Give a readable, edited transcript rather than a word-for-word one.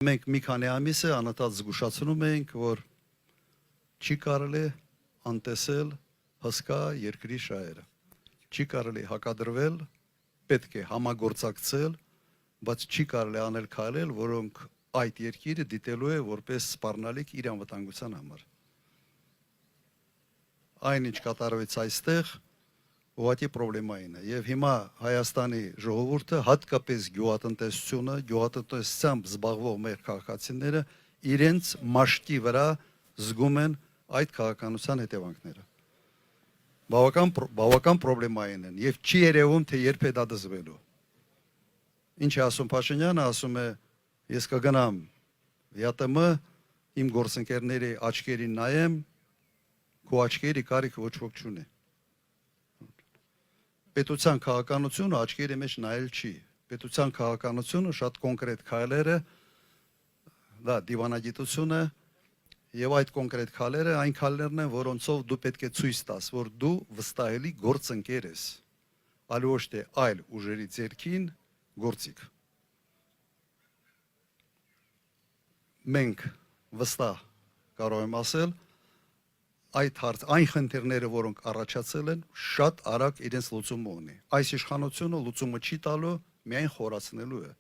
Մենք մի քանի ամիս է անընդհատ զգուշացնում ենք, որ չի կարելի անտեսել հսկա երկրի շահերը։ Չի կարելի հակադրվել, պետք է համագործակցել, բայց չի կարելի անել քայլեր, որոնք այդ երկիրը դիտելու է որպես սպառնալիք իր անվտանգության համար։ Այնինչ կատարվեց այստեղ, ուղղակի պրոբլեմային է։ Եվ հիմա Հայաստանի ժողովուրդը, հատկապես գյուղատնտեսությամբ զբաղվող մեր քաղաքացիները իրենց մաշկի վրա զգում են այդ քաղաքականության հետևանքները։ Բավական պրոբլեմային են եւ չի երևում, թե երբ է դա դզվելու։ Ինչ է ասում Փաշինյանը, ասում է, ես կգնամ ԵԱՏՄ, իմ գործընկերների աչքերին նայեմ, քո աչքերի կարիք ոչ ոք չունի։ Պետության քաղաքականությունը աչքերի մեջ նայել չի։ Պետության քաղաքականությունը շատ կոնկրետ քայլերը, դա դիվանագիտությունը եւ այդ կոնկրետ քայլերը այն քայլերն են, որոնցով դու պետք է ցույց տաս, որ դու վստահելի գործընկեր ես, այլ ոչ թե այլ ուժերի ձեռքին գործիք։ Մենք վստահ կարող եմ ասել, այն խնդիրները, որոնք առաջացել են, շատ արագ իրենց լուծումը ունի։ Այս իշխանությունը լուծումը չի տալու, միայն խորացնելու է։